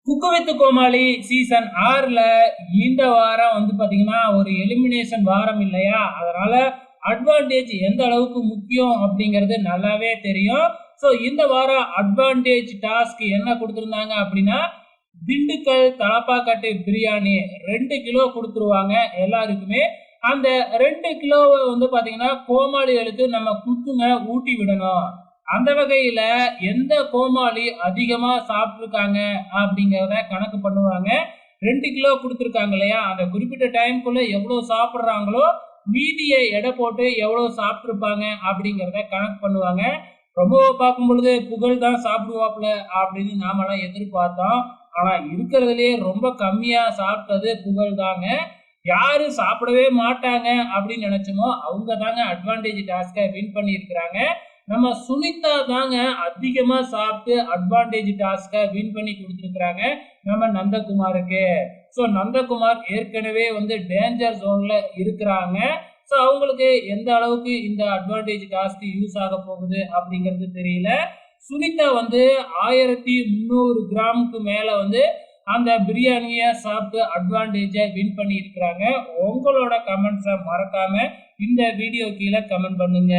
Cook with Comali season 6ல இந்த வாரம் பாத்தீங்கன்னா ஒரு எலிமினேஷன் வாரம் இல்லையா? அதனால அட்வான்டேஜ் எந்த அளவுக்கு முக்கியம் அப்படிங்கிறது நல்லாவே தெரியும். ஸோ இந்த வாரம் அட்வான்டேஜ் டாஸ்க் என்ன கொடுத்துருந்தாங்க அப்படின்னா, திண்டுக்கல் தலப்பாக்கட்டு பிரியாணி 2 கிலோ கொடுத்துருவாங்க எல்லாருக்குமே. அந்த 2 கிலோவை பாத்தீங்கன்னா கோமாளிகளுக்கு நம்ம குக்குங்க ஊட்டி விடணும். அந்த வகையில எந்த கோமாளி அதிகமா சாப்பிட்டுருக்காங்க அப்படிங்கிறத கணக்கு பண்ணுவாங்க. 2 கிலோ கொடுத்துருக்காங்க இல்லையா? அந்த குறிப்பிட்ட டைம்குள்ள எவ்வளவு சாப்பிடுறாங்களோ மீதியை எடை போட்டு எவ்வளவு சாப்பிட்டுருப்பாங்க அப்படிங்கிறத கணக்கு பண்ணுவாங்க. ரொம்ப பார்க்கும் பொழுது புகழ் தான் சாப்பிடுவாப்புல அப்படின்னு நாமெல்லாம் எதிர்பார்த்தோம். ஆனா இருக்கிறதுலயே ரொம்ப கம்மியா சாப்பிட்டது புகழ் தாங்க. யாரு சாப்பிடவே மாட்டாங்க அப்படின்னு நினைச்சோமோ அவங்க தாங்க அட்வான்டேஜ் டாஸ்கை வின் பண்ணி இருக்கிறாங்க. நம்ம சுனிதா தாங்க அதிகமா சாப்பிட்டு அட்வான்டேஜ் டாஸ்கை வின் பண்ணி கொடுத்துருக்காங்க நம்ம நந்தகுமாருக்கு. ஸோ நந்தகுமார் ஏற்கனவே டேஞ்சர் ஜோன்ல இருக்கிறாங்க. ஸோ அவங்களுக்கு எந்த அளவுக்கு இந்த அட்வான்டேஜ் டாஸ்க் யூஸ் ஆக போகுது அப்படிங்கிறது தெரியல. சுனிதா 1300 கிராமுக்கு மேல அந்த பிரியாணியை சாப்பிட்டு அட்வான்டேஜை வின் பண்ணி இருக்கிறாங்க. உங்களோட கமெண்ட்ஸை மறக்காம இந்த வீடியோ கீழே கமெண்ட் பண்ணுங்க.